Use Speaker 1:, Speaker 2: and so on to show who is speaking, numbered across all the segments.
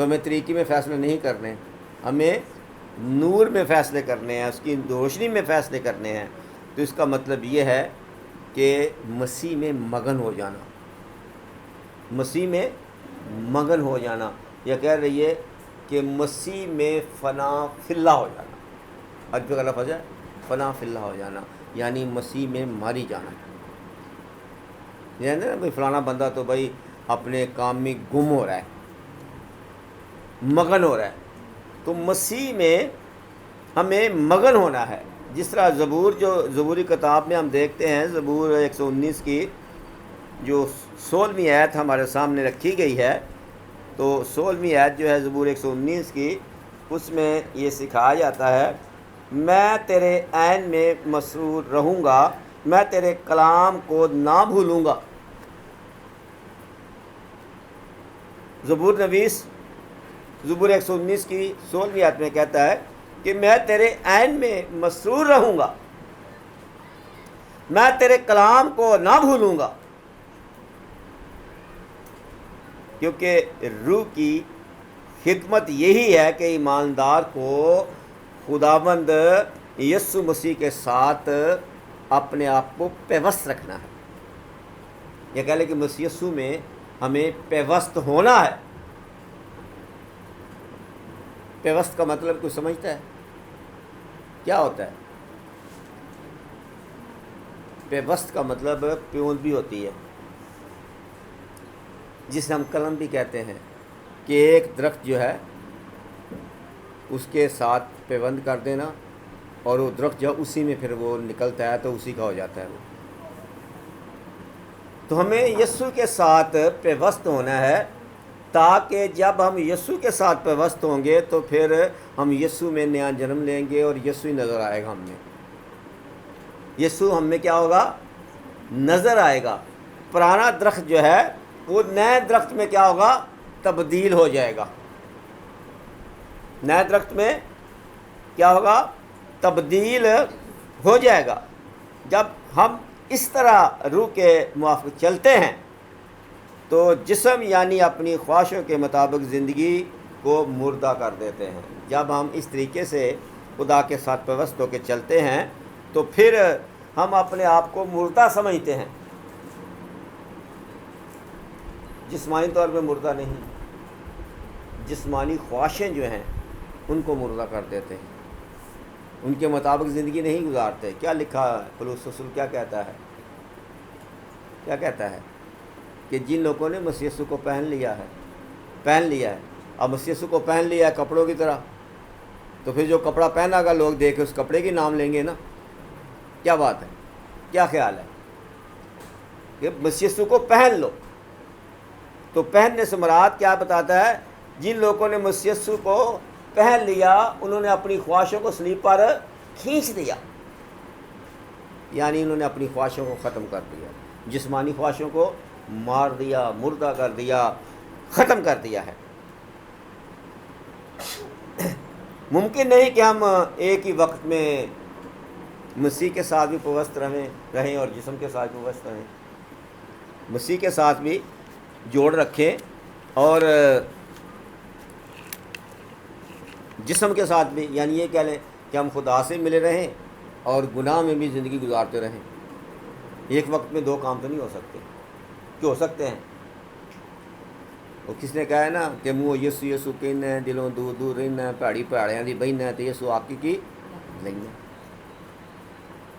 Speaker 1: تو ہمیں طریقے میں فیصلے نہیں کرنے، ہمیں نور میں فیصلے کرنے ہیں، اس کی روشنی میں فیصلے کرنے ہیں۔ تو اس کا مطلب یہ ہے کہ مسیح میں مگن ہو جانا، مسیح میں مگن ہو جانا، یا کہہ رہی ہے کہ مسیح میں فنا فی اللہ ہو جانا۔ عربی کا لفظ ہے فنا فی اللہ ہو جانا، یعنی مسیح میں ماری جانا۔ یعنی نا بھائی فلانا بندہ تو بھائی اپنے کام میں گم ہو رہا ہے، مگن ہو رہا ہے، تو مسیح میں ہمیں مگن ہونا ہے۔ جس طرح زبوری کتاب میں ہم دیکھتے ہیں، زبور 119 کی جو 16ویں آیت ہمارے سامنے رکھی گئی ہے، تو 16ویں آیت جو ہے زبور 119 کی، اس میں یہ سکھایا جاتا ہے، میں تیرے عین میں مسرور رہوں گا، میں تیرے کلام کو نہ بھولوں گا۔ زبور نویس زبور 119 کی 16ویں آیت میں کہتا ہے کہ میں تیرے عین میں مسرور رہوں گا، میں تیرے کلام کو نہ بھولوں گا، کیونکہ روح کی خدمت یہی ہے کہ ایماندار کو خداوند یسوع مسیح کے ساتھ اپنے آپ کو پیوست رکھنا ہے۔ یہ کہہ لیں کہ مسیح یسوع میں ہمیں پیوست ہونا ہے۔ پیوست کا مطلب کوئی سمجھتا ہے کیا ہوتا ہے؟ پیوست کا مطلب پیوند بھی ہوتی ہے، جسے ہم قلم بھی کہتے ہیں، کہ ایک درخت جو ہے اس کے ساتھ پیوند کر دینا، اور وہ درخت جو اسی میں پھر وہ نکلتا ہے تو اسی کا ہو جاتا ہے وہ۔ تو ہمیں یسوع کے ساتھ پیوست ہونا ہے، تاکہ جب ہم یسوع کے ساتھ پیوست ہوں گے تو پھر ہم یسوع میں نیا جنم لیں گے، اور یسوع نظر آئے گا ہم میں۔ یسوع ہم میں کیا ہوگا؟ نظر آئے گا۔ پرانا درخت جو ہے وہ نئے درخت میں کیا ہوگا؟ تبدیل ہو جائے گا۔ نئے درخت میں کیا ہوگا؟ تبدیل ہو جائے گا۔ جب ہم اس طرح روح کے موافق چلتے ہیں تو جسم یعنی اپنی خواہشوں کے مطابق زندگی کو مردہ کر دیتے ہیں۔ جب ہم اس طریقے سے خدا کے ساتھ پیوست ہو کے چلتے ہیں تو پھر ہم اپنے آپ کو مردہ سمجھتے ہیں، جسمانی طور پہ مردہ نہیں، جسمانی خواہشیں جو ہیں ان کو مردہ کر دیتے ہیں، ان کے مطابق زندگی نہیں گزارتے۔ کیا لکھا پولس رسول کیا کہتا ہے؟ کیا کہتا ہے کہ جن لوگوں نے مسیح یسوع کو پہن لیا ہے، اب مسیح یسوع کو پہن لیا ہے کپڑوں کی طرح، تو پھر جو کپڑا پہنا گا لوگ دیکھ کے اس کپڑے کی نام لیں گے نا۔ کیا بات ہے؟ کیا خیال ہے کہ مسیح یسوع کو پہن لو؟ تو پہننے سے مراد کیا بتاتا ہے؟ جن لوگوں نے مسیح یسوع کو پہن لیا انہوں نے اپنی خواہشوں کو صلیب پر کھینچ دیا، یعنی انہوں نے اپنی خواہشوں کو ختم کر دیا، جسمانی خواہشوں کو مار دیا، مردہ کر دیا، ختم کر دیا ہے۔ ممکن نہیں کہ ہم ایک ہی وقت میں مسیح کے ساتھ بھی پیوست رہیں اور جسم کے ساتھ پیوست رہیں۔ مسیح کے ساتھ بھی جوڑ رکھیں اور جسم کے ساتھ بھی، یعنی یہ کہہ لیں کہ ہم خدا سے ملے رہیں اور گناہ میں بھی زندگی گزارتے رہیں۔ ایک وقت میں دو کام تو نہیں ہو سکتے، کہ ہو سکتے ہیں؟ وہ کس نے کہا ہے نا کہ منہ یسو یسو کہنا ہے، دلوں دور دور رہنا ہے، پہاڑی پہاڑیاں دی بہنا ہے، تو یسو آپ کی نہیں ہے۔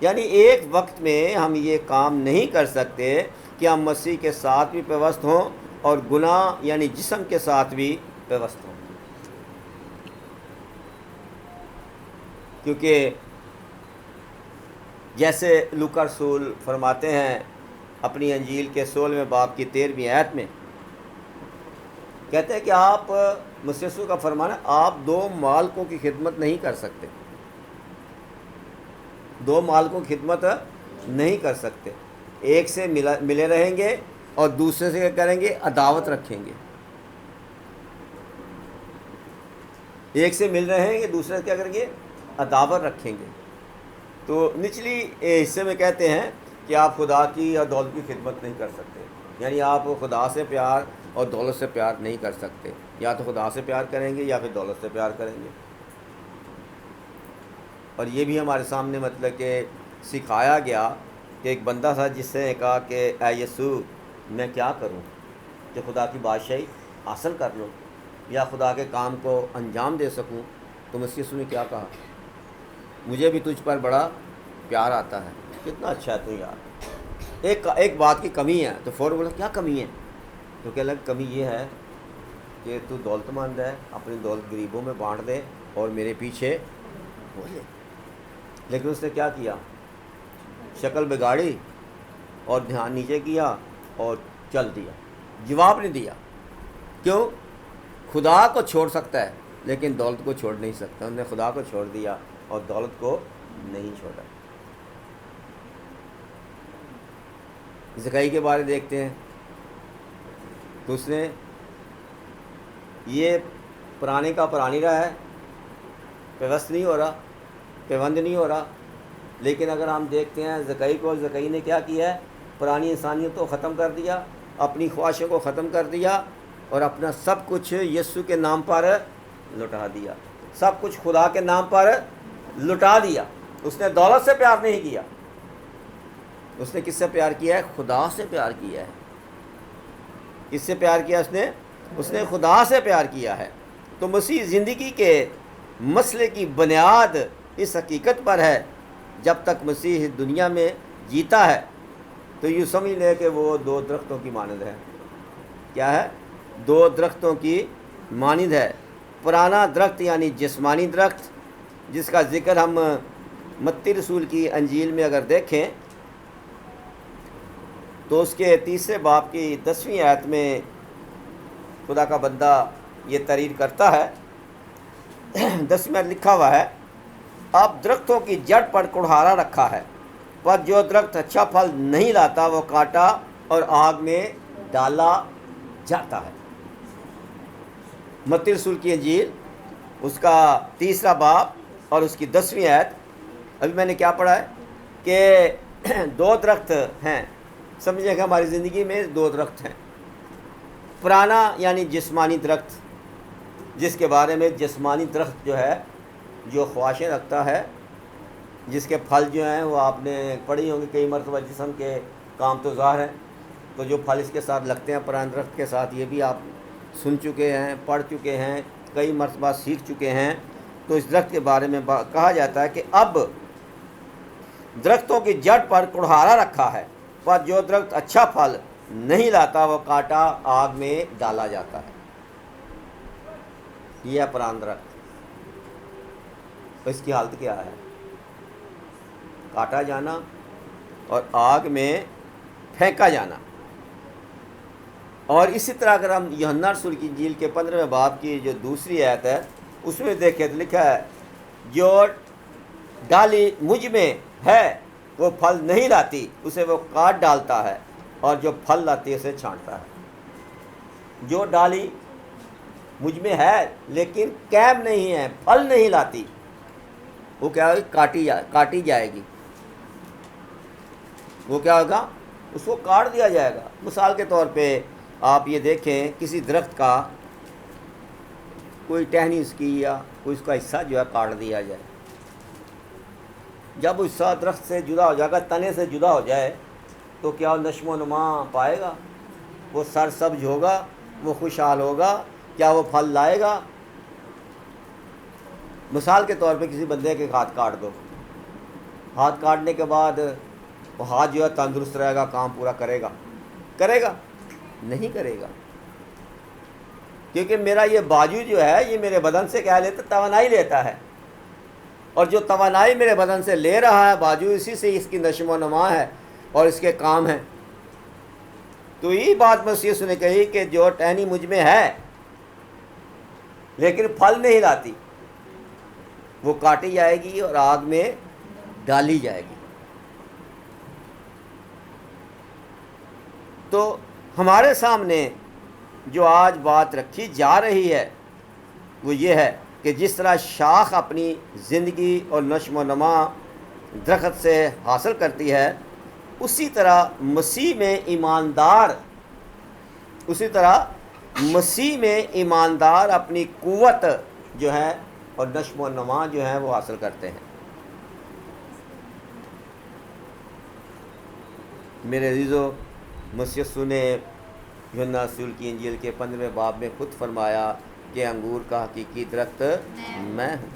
Speaker 1: یعنی ایک وقت میں ہم یہ کام نہیں کر سکتے کہ ہم مسیح کے ساتھ بھی پیوست ہوں اور گناہ یعنی جسم کے ساتھ بھی پیوست ہوں، کیونکہ جیسے لوکا رسول فرماتے ہیں اپنی انجیل کے 16ویں باب کی 13ویں آیت میں، کہتے ہیں کہ آپ مسیح یسوع کا فرمان ہے آپ دو مالکوں کی خدمت نہیں کر سکتے، دو مالکوں کی خدمت نہیں کر سکتے۔ ایک سے ملے رہیں گے اور دوسرے سے کیا کریں گے؟ عداوت رکھیں گے۔ ایک سے مل رہے ہیں، دوسرے سے کیا کریں گے؟ عداوت رکھیں گے۔ تو نچلی حصے میں کہتے ہیں کہ آپ خدا کی یا دولت کی خدمت نہیں کر سکتے، یعنی آپ خدا سے پیار اور دولت سے پیار نہیں کر سکتے. یا تو خدا سے پیار کریں گے یا پھر دولت سے پیار کریں گے. اور یہ بھی ہمارے سامنے مطلب کہ سکھایا گیا کہ ایک بندہ تھا جس نے کہا کہ اے یسوع میں کیا کروں کہ خدا کی بادشاہی حاصل کر لوں یا خدا کے کام کو انجام دے سکوں. تو مسیح یسوع نے کیا کہا؟ مجھے بھی تجھ پر بڑا پیار آتا ہے. کتنا اچھا ہے تو یار. ایک بات کی کمی ہے. تو فوراً بولا کیا کمی ہے؟ تو کہنے لگا کمی یہ ہے کہ تو دولت مند ہے، اپنی دولت غریبوں میں بانٹ دے اور میرے پیچھے ہو لے. لیکن اس نے کیا کیا؟ شکل بگاڑی اور دھیان نیچے کیا اور چل دیا. جواب نہیں دیا. کیوں؟ خدا کو چھوڑ سکتا ہے لیکن دولت کو چھوڑ نہیں سکتا. انہوں نے خدا کو چھوڑ دیا اور دولت کو نہیں چھوڑا. زکائی کے بارے دیکھتے ہیں تو اس نے یہ پرانے کا پرانی رہا ہے، پیوست نہیں ہو رہا، پیوند نہیں ہو رہا. لیکن اگر ہم دیکھتے ہیں زکائی کو، زکائی نے کیا کیا ہے؟ پرانی انسانیت کو ختم کر دیا، اپنی خواہشوں کو ختم کر دیا اور اپنا سب کچھ یسوع کے نام پر لٹا دیا. سب کچھ خدا کے نام پر لٹا دیا. اس نے دولت سے پیار نہیں کیا. اس نے کس سے پیار کیا ہے؟ خدا سے پیار کیا ہے. کس سے پیار کیا اس نے خدا سے پیار کیا ہے. تو مسیح زندگی کے مسئلے کی بنیاد اس حقیقت پر ہے جب تک مسیح دنیا میں جیتا ہے تو یوں سمجھ لے کہ وہ دو درختوں کی مانند ہے. کیا ہے؟ دو درختوں کی مانند ہے. پرانا درخت یعنی جسمانی درخت جس کا ذکر ہم متی رسول کی انجیل میں اگر دیکھیں تو اس کے 3 باب کی 10ویں آیت میں خدا کا بندہ یہ تحریر کرتا ہے. 10ویں آیت لکھا ہوا ہے، اب درختوں کی جڑ پر کڑھارا رکھا ہے، پر جو درخت اچھا پھل نہیں لاتا وہ کاٹا اور آگ میں ڈالا جاتا ہے. متی رسول کی انجیل اس کا 3 باب اور اس کی 10ویں آیت. ابھی میں نے کیا پڑھا ہے کہ 2 درخت ہیں. سمجھیں کہ ہماری زندگی میں 2 درخت ہیں. پرانا یعنی جسمانی درخت جس کے بارے میں جسمانی درخت جو ہے جو خواہشیں رکھتا ہے، جس کے پھل جو ہیں وہ آپ نے پڑھی ہوں گی کئی مرتبہ. جسم کے کام تو ظاہر ہیں، تو جو پھل اس کے ساتھ لگتے ہیں پرانے درخت کے ساتھ یہ بھی آپ سن چکے ہیں، پڑھ چکے ہیں، کئی مرتبہ سیکھ چکے ہیں. تو اس درخت کے بارے میں کہا جاتا ہے کہ اب درختوں کی جڑ پر کڑھارا رکھا ہے، پر جو درخت اچھا پھل نہیں لاتا وہ کاٹا آگ میں ڈالا جاتا ہے. یہ ہے پرانا درخت. اس کی حالت کیا ہے؟ کاٹا جانا اور آگ میں پھینکا جانا. اور اسی طرح اگر ہم یوحنا رسول کی انجیل کے 15ویں باب کی جو 2 آیت ہے اس میں دیکھیں تو لکھا ہے، جو ڈالی مجھ میں ہے وہ پھل نہیں لاتی اسے وہ کاٹ ڈالتا ہے اور جو پھل لاتی ہے اسے چھانٹتا ہے. جو ڈالی مجھ میں ہے لیکن قائم نہیں ہے، پھل نہیں لاتی، وہ کیا ہوگی؟ کاٹی جائے گی. وہ کیا ہوگا؟ اس کو کاٹ دیا جائے گا. مثال کے طور پہ آپ یہ دیکھیں کسی درخت کا کوئی ٹہنی اس کی یا کوئی اس کا حصہ جو ہے کاٹ دیا جائے. جب حصہ درخت سے جدا ہو جائے گا، تنے سے جدا ہو جائے تو کیا وہ نشو و نما پائے گا؟ وہ سر سبز ہوگا، وہ خوشحال ہوگا؟ کیا وہ پھل لائے گا؟ مثال کے طور پہ کسی بندے کے ہاتھ کاٹ دو. ہاتھ کاٹنے کے بعد وہ ہاتھ جو ہے تندرست رہے گا، کام پورا کرے گا؟ نہیں کرے گا. کیونکہ میرا یہ بازو جو ہے یہ میرے بدن سے کیا لیتا؟ توانائی لیتا ہے. اور جو توانائی میرے بدن سے لے رہا ہے بازو، اسی سے اس کی نشو و نما ہے اور اس کے کام ہیں. تو یہ بات مسیح نے کہی کہ جو ٹہنی مجھ میں ہے لیکن پھل نہیں لاتی وہ کاٹی جائے گی اور آگ میں ڈالی جائے گی. تو ہمارے سامنے جو آج بات رکھی جا رہی ہے وہ یہ ہے کہ جس طرح شاخ اپنی زندگی اور نشو و نما درخت سے حاصل کرتی ہے، اسی طرح مسیح میں ایماندار اسی طرح مسیح میں ایماندار اپنی قوت جو ہے اور نشو و نما جو ہے وہ حاصل کرتے ہیں۔ میرے عزیزو، مسیح یسوع نے یوحنا رسول کی انجیل کے 15ویں باب میں خود فرمایا کہ انگور کا حقیقی درخت میں ہوں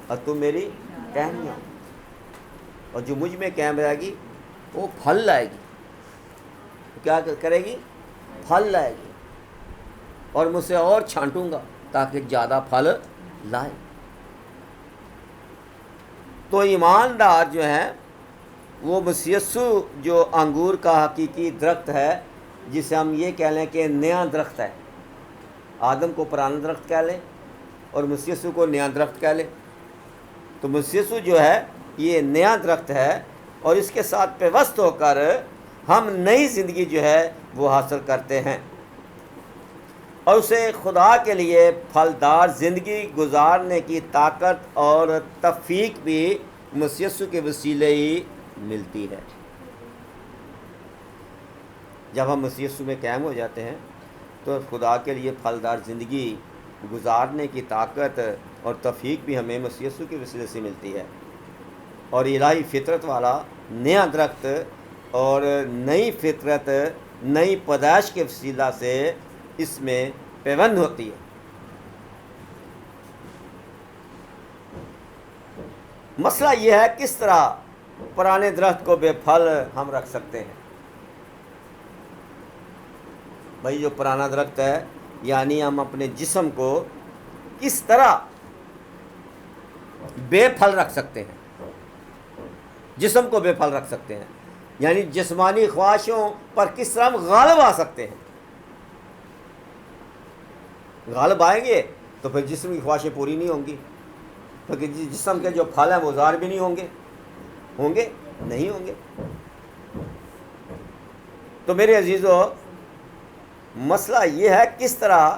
Speaker 1: اور تم میری ٹہنیاں، اور جو مجھ میں قائم رہے گی وہ پھل لائے گی۔ کیا کرے گی؟ پھل لائے گی، اور مجھ سے اور چھانٹوں گا تاکہ زیادہ پھل لائے۔ تو ایماندار جو ہے وہ مسیح یسوع جو انگور کا حقیقی درخت ہے، جسے ہم یہ کہہ لیں کہ نیا درخت ہے۔ آدم کو پرانا درخت کہہ لیں اور مسیح یسوع کو نیا درخت کہہ لیں۔ تو مسیح یسوع جو ہے یہ نیا درخت ہے، اور اس کے ساتھ پیوست ہو کر ہم نئی زندگی جو ہے وہ حاصل کرتے ہیں، اور اسے خدا کے لیے پھلدار زندگی گزارنے کی طاقت اور توفیق بھی مسیح یسوع کے وسیلے ہی ملتی ہے۔ جب ہم مسیح یسوع میں قائم ہو جاتے ہیں تو خدا کے لیے پھلدار زندگی گزارنے کی طاقت اور توفیق بھی ہمیں مسیح یسوع کے وسیلے سے ملتی ہے، اور الہی فطرت والا نیا درخت اور نئی فطرت، نئی پیدائش کے وسیلہ سے اس میں پیوند ہوتی ہے۔ مسئلہ یہ ہے کس طرح پرانے درخت کو بے پھل ہم رکھ سکتے ہیں۔ بھائی جو پرانا درخت ہے، یعنی ہم اپنے جسم کو کس طرح بے پھل رکھ سکتے ہیں، جسم کو بے پھل رکھ سکتے ہیں، یعنی جسمانی خواہشوں پر کس طرح ہم غالب آ سکتے ہیں۔ غالب آئیں گے تو پھر جسم کی خواہشیں پوری نہیں ہوں گی، کیونکہ جسم کے جو پھل ہیں وہ ظاہر بھی نہیں ہوں گے، نہیں ہوں گے۔ تو میرے عزیزو، مسئلہ یہ ہے کس طرح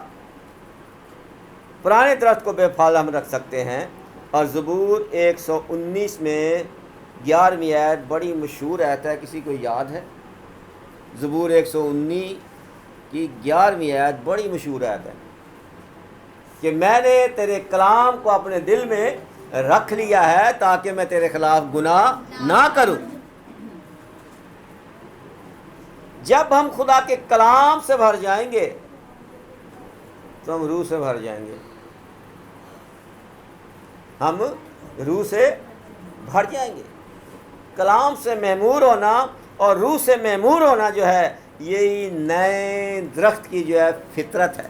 Speaker 1: پرانے درخت کو بے پھل ہم رکھ سکتے ہیں۔ اور زبور 119 میں 11ویں آیت بڑی مشہور آیت ہے، کسی کو یاد ہے؟ زبور 119 کی 11ویں آیت بڑی مشہور آیت ہے کہ میں نے تیرے کلام کو اپنے دل میں رکھ لیا ہے تاکہ میں تیرے خلاف گناہ نہ کروں۔ جب ہم خدا کے کلام سے بھر جائیں گے تو ہم روح سے بھر جائیں گے، ہم روح سے بھر جائیں گے۔ کلام سے معمور ہونا اور روح سے معمور ہونا جو ہے، یہی نئے درخت کی جو ہے فطرت ہے۔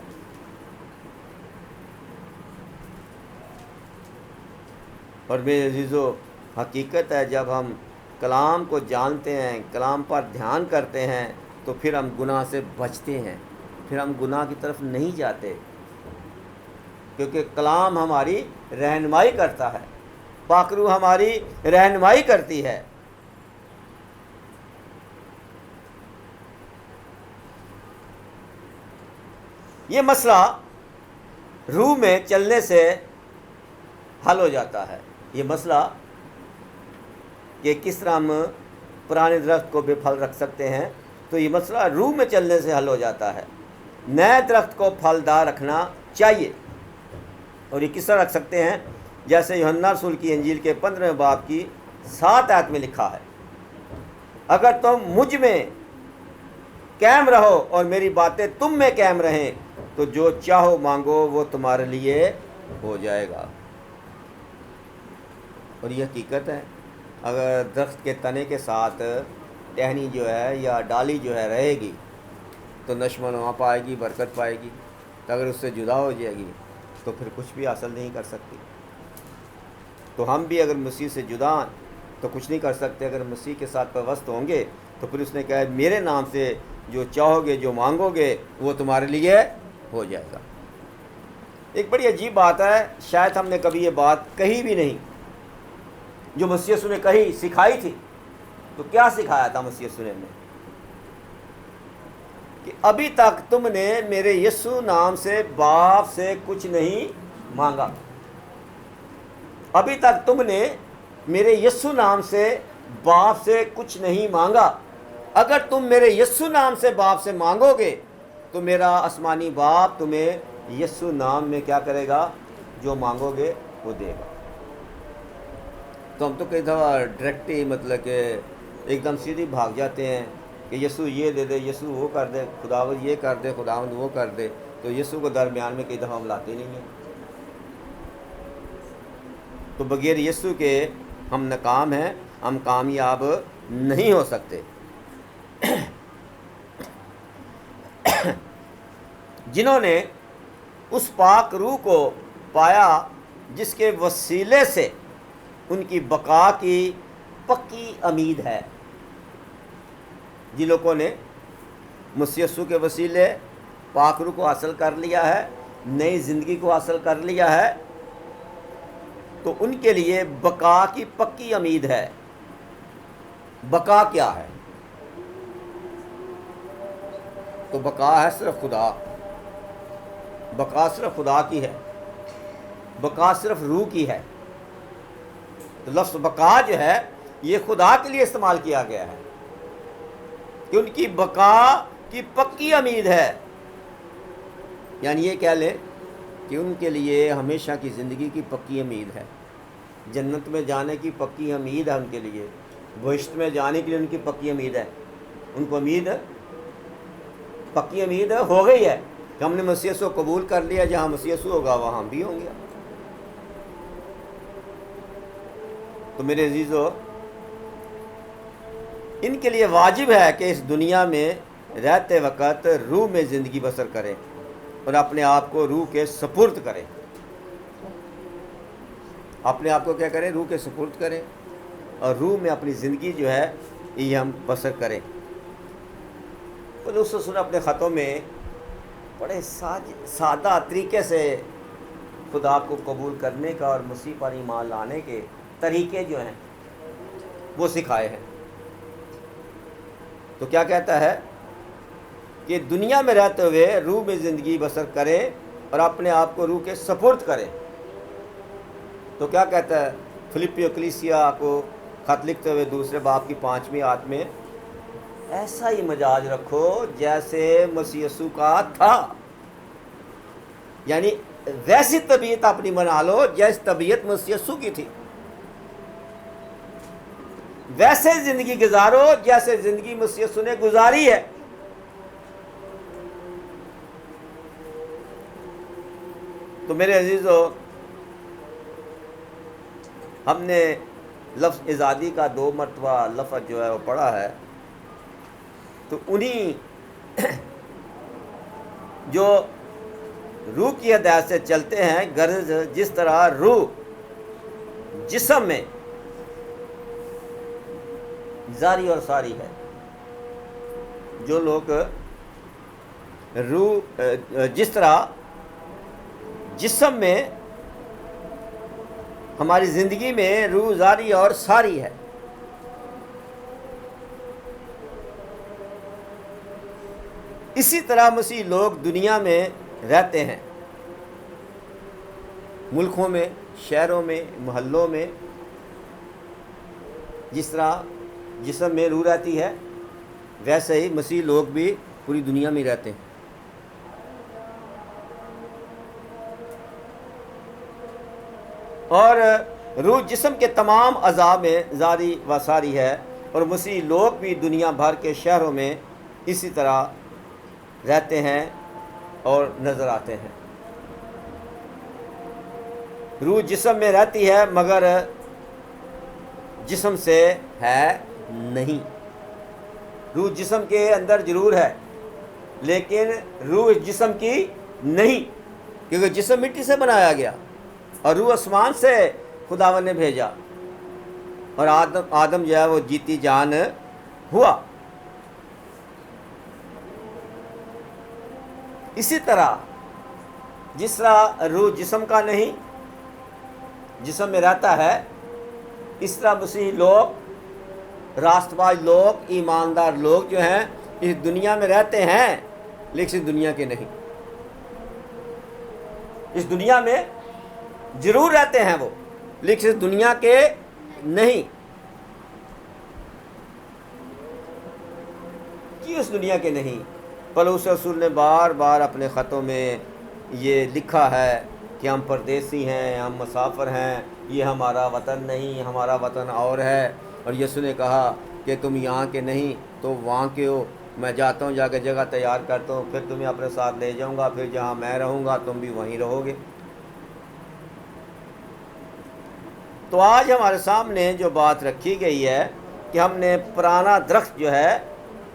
Speaker 1: اور میرے عزیزو، حقیقت ہے جب ہم کلام کو جانتے ہیں، کلام پر دھیان کرتے ہیں، تو پھر ہم گناہ سے بچتے ہیں، پھر ہم گناہ کی طرف نہیں جاتے، کیونکہ کلام ہماری رہنمائی کرتا ہے، پاک روح ہماری رہنمائی کرتی ہے۔ یہ مسئلہ روح میں چلنے سے حل ہو جاتا ہے۔ یہ مسئلہ کہ کس طرح ہم پرانے درخت کو بے پھل رکھ سکتے ہیں، تو یہ مسئلہ روح میں چلنے سے حل ہو جاتا ہے۔ نئے درخت کو پھلدار رکھنا چاہیے، اور یہ کس طرح رکھ سکتے ہیں؟ جیسے یوحنا رسول کی انجیل کے 15ویں باب کی 7 آیت میں لکھا ہے، اگر تم مجھ میں قائم رہو اور میری باتیں تم میں قائم رہیں تو جو چاہو مانگو وہ تمہارے لیے ہو جائے گا۔ اور یہ حقیقت ہے، اگر درخت کے تنے کے ساتھ ٹہنی جو ہے یا ڈالی جو ہے رہے گی تو نشو و نما پائے گی، برکت پائے گی۔ تو اگر اس سے جدا ہو جائے گی تو پھر کچھ بھی حاصل نہیں کر سکتی۔ تو ہم بھی اگر مسیح سے جدا ہیں تو کچھ نہیں کر سکتے۔ اگر مسیح کے ساتھ پیوست ہوں گے تو پھر اس نے کہا میرے نام سے جو چاہو گے، جو مانگو گے، وہ تمہارے لیے ہو جائے گا۔ ایک بڑی عجیب بات ہے، شاید ہم نے کبھی یہ بات کہی بھی نہیں جو مسیح یسوع نے کہی، سکھائی تھی۔ تو کیا سکھایا تھا مسیح یسوع نے؟ کہ ابھی تک تم نے میرے یسوع نام سے باپ سے کچھ نہیں مانگا۔ ابھی تک تم نے میرے یسوع نام سے باپ سے کچھ نہیں مانگا۔ اگر تم میرے یسوع نام سے باپ سے مانگو گے تو میرا آسمانی باپ تمہیں یسوع نام میں کیا کرے گا؟ جو مانگو گے وہ دے گا۔ تو ہم تو کئی دفعہ ڈائریکٹ ہی مطلب کہ ایک دم سیدھی بھاگ جاتے ہیں کہ یسوع یہ دے دے، یسوع وہ کر دے، خداوند یہ کر دے، خداوند وہ کر دے، تو یسوع کو درمیان میں کئی دفعہ ہم لاتے نہیں ہیں۔ تو بغیر یسوع کے ہم ناکام ہیں، ہم کامیاب نہیں ہو سکتے۔ جنہوں نے اس پاک روح کو پایا جس کے وسیلے سے ان کی بقا کی پکی امید ہے، جن لوگوں نے مسیح یسوع کے وسیلے پاک روح کو حاصل کر لیا ہے، نئی زندگی کو حاصل کر لیا ہے، تو ان کے لیے بقا کی پکی امید ہے۔ بقا کیا ہے؟ تو بقا ہے صرف خدا، بقا صرف خدا کی ہے، بقا صرف روح کی ہے۔ تو لفظ بقا جو ہے یہ خدا کے لیے استعمال کیا گیا ہے کہ ان کی بقا کی پکی امید ہے، یعنی یہ کہہ لیں کہ ان کے لیے ہمیشہ کی زندگی کی پکی امید ہے، جنت میں جانے کی پکی امید ہے ان کے لیے، بہشت میں جانے کے لیے ان کی پکی امید ہے۔ ان کو امید پکی امید ہو گئی ہے کہ ہم نے مسیح یسوع کو قبول کر لیا، جہاں مسیح یسوع ہوگا وہاں ہم بھی ہوں گے۔ تو میرے عزیزو، ان کے لیے واجب ہے کہ اس دنیا میں رہتے وقت روح میں زندگی بسر کریں اور اپنے آپ کو روح کے سپرد کریں۔ اپنے آپ کو کیا کریں؟ روح کے سپرد کریں اور روح میں اپنی زندگی جو ہے یہ ہم بسر کریں۔ پولس رسول اپنے خطوں میں بڑے سادہ طریقے سے خدا کو قبول کرنے کا اور مسیح پر ایمان لانے کے طریقے جو ہیں وہ سکھائے ہیں۔ تو کیا کہتا ہے کہ دنیا میں رہتے ہوئے روح میں زندگی بسر کریں اور اپنے آپ کو روح کے سپرد کریں۔ تو کیا کہتا ہے؟ فلپیو کلیسیا کو خط لکھتے ہوئے دوسرے باب کی 5ویں آیت میں، ایسا ہی مزاج رکھو جیسے مسیح یسوع کا تھا، یعنی ویسی طبیعت اپنی بنا لو جیسی طبیعت مسیح یسوع کی تھی، ویسے زندگی گزارو جیسے زندگی مسیح یسوع نے گزاری ہے۔ تو میرے عزیزو، ہم نے لفظ آزادی کا 2 مرتبہ لفظ جو ہے وہ پڑھا ہے، تو انہی جو روح کی ہدایت سے چلتے ہیں، غرض جس طرح روح جسم میں زاری اور ساری ہے، جو لوگ روح جس طرح جسم میں ہماری زندگی میں روح زاری اور ساری ہے، اسی طرح مسیح لوگ دنیا میں رہتے ہیں، ملکوں میں، شہروں میں، محلوں میں، جس طرح جسم میں روح رہتی ہے ویسے ہی مسیح لوگ بھی پوری دنیا میں رہتے ہیں۔ اور روح جسم کے تمام اعضاء میں زاری و ساری ہے، اور مسیح لوگ بھی دنیا بھر کے شہروں میں اسی طرح رہتے ہیں اور نظر آتے ہیں۔ روح جسم میں رہتی ہے مگر جسم سے ہے نہیں۔ روح جسم کے اندر ضرور ہے لیکن روح جسم کی نہیں، کیونکہ جسم مٹی سے بنایا گیا اور روح آسمان سے خداوند نے بھیجا، اور آدم جو ہے وہ جیتی جان ہوا۔ اسی طرح جس طرح روح جسم کا نہیں، جسم میں رہتا ہے، اس طرح مسیح لوگ، راست باز لوگ، ایماندار لوگ جو ہیں اس دنیا میں رہتے ہیں لیکن اس دنیا کے نہیں۔ اس دنیا میں ضرور رہتے ہیں وہ لیکن اس دنیا کے نہیں۔ کیوں اس دنیا کے نہیں؟ پولس رسول نے بار بار اپنے خطوں میں یہ لکھا ہے کہ ہم پردیسی ہیں، ہم مسافر ہیں، یہ ہمارا وطن نہیں، ہمارا وطن اور ہے۔ اور یسوع نے کہا کہ تم یہاں کے نہیں تو وہاں کے ہو، میں جاتا ہوں، جا کے جگہ تیار کرتا ہوں، پھر تمہیں اپنے ساتھ لے جاؤں گا، پھر جہاں میں رہوں گا تم بھی وہیں رہو گے۔ تو آج ہمارے سامنے جو بات رکھی گئی ہے کہ ہم نے پرانا درخت جو ہے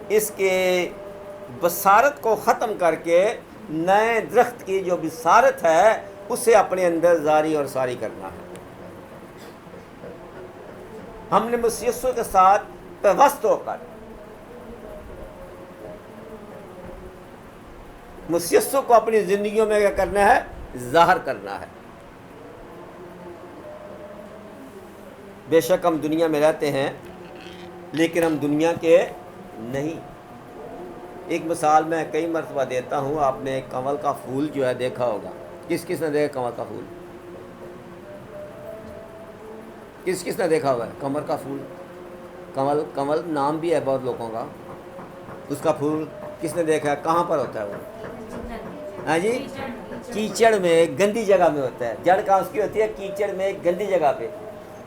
Speaker 1: اس کے بصارت کو ختم کر کے نئے درخت کی جو بصارت ہے اسے اپنے اندر جاری اور ساری کرنا ہے۔ ہم نے مسیح یسوع کے ساتھ پیوست ہو کر مسیح یسوع کو اپنی زندگیوں میں کیا کرنا ہے؟ ظاہر کرنا ہے۔ بے شک ہم دنیا میں رہتے ہیں لیکن ہم دنیا کے نہیں۔ ایک مثال میں کئی مرتبہ دیتا ہوں، آپ نے کنول کا پھول جو ہے دیکھا ہوگا۔ کس کس نے دیکھا کنول کا پھول؟ کس کس نے دیکھا ہوا ہے کنول کا پھول؟ کنول نام بھی ہے بہت لوگوں کا، اس کا پھول کس نے دیکھا ہے؟ کہاں پر ہوتا ہے وہ؟ ہاں جی، کیچڑ میں، گندی جگہ میں ہوتا ہے۔ جڑ کہاں اس کی ہوتی ہے؟ کیچڑ میں، ایک گندی جگہ پہ۔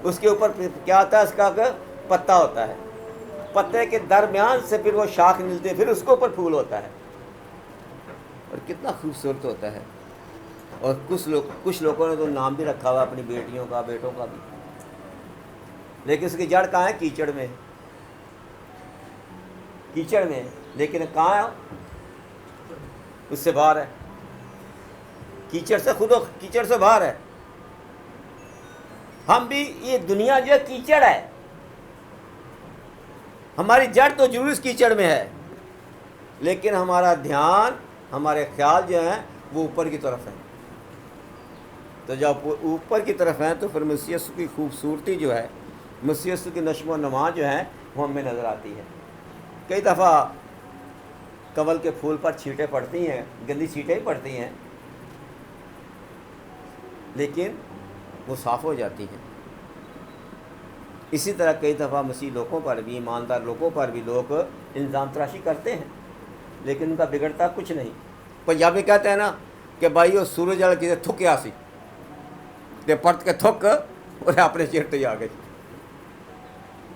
Speaker 1: اس کے اوپر کیا ہوتا ہے؟ اس کا پتا ہوتا ہے، پتے کے درمیان سے پھر وہ شاخ ملتی ہے، پھر اس کے اوپر پھول ہوتا ہے، اور کتنا خوبصورت ہوتا ہے۔ اور کچھ لوگوں نے تو نام بھی رکھا ہوا اپنی بیٹیوں کا، بیٹوں کا بھی، لیکن اس کی جڑ کہاں ہے؟ کیچڑ میں، کیچڑ میں، لیکن کہاں ہے؟ اس سے باہر ہے، کیچڑ سے کیچڑ سے باہر ہے۔ ہم بھی، یہ دنیا جو ہے کیچڑ ہے، ہماری جڑ تو ضرور اس کیچڑ میں ہے، لیکن ہمارا دھیان، ہمارے خیال جو ہیں وہ اوپر کی طرف ہیں۔ تو جب اوپر کی طرف ہیں تو پھر مسیح یسوع کی خوبصورتی جو ہے، مسیح یسوع کی نشو و نما جو ہے وہ ہمیں نظر آتی ہے۔ کئی دفعہ کنول کے پھول پر چھینٹیں پڑتی ہیں، گندی چھینٹیں ہی پڑتی ہیں، لیکن وہ صاف ہو جاتی ہیں۔ اسی طرح کئی دفعہ مسیح لوگوں پر بھی، ایماندار لوگوں پر بھی لوگ الزام تراشی کرتے ہیں، لیکن ان کا بگڑتا کچھ نہیں۔ پنجابی کہتے ہیں نا کہ بھائی وہ سورج والا کسی تھک آسی کہ پرت کے تھک اور اپنے چیرتے آ گئی۔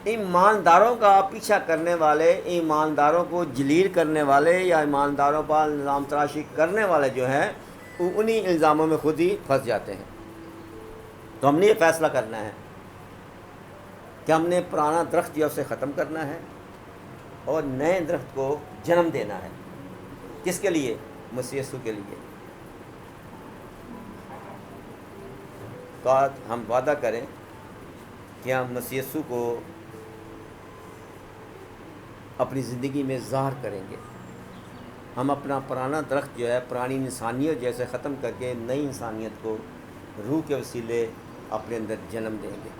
Speaker 1: ایمانداروں کا پیچھا کرنے والے، ایمانداروں کو جلیل کرنے والے یا ایمانداروں پر الزام تراشی کرنے والے جو ہیں وہ انہی الزاموں میں خود ہی پھنس جاتے ہیں۔ تو ہم نے یہ فیصلہ کرنا ہے کہ ہم نے پرانا درخت جو اسے ختم کرنا ہے اور نئے درخت کو جنم دینا ہے۔ کس کے لیے؟ مسیح یسوع کے لیے۔ تو آج ہم وعدہ کریں کہ ہم مسیح یسوع کو اپنی زندگی میں ظاہر کریں گے۔ ہم اپنا پرانا درخت جو ہے، پرانی انسانیت جیسے ختم کر کے نئی انسانیت کو روح کے وسیلے اپنے اندر جنم دیں گے۔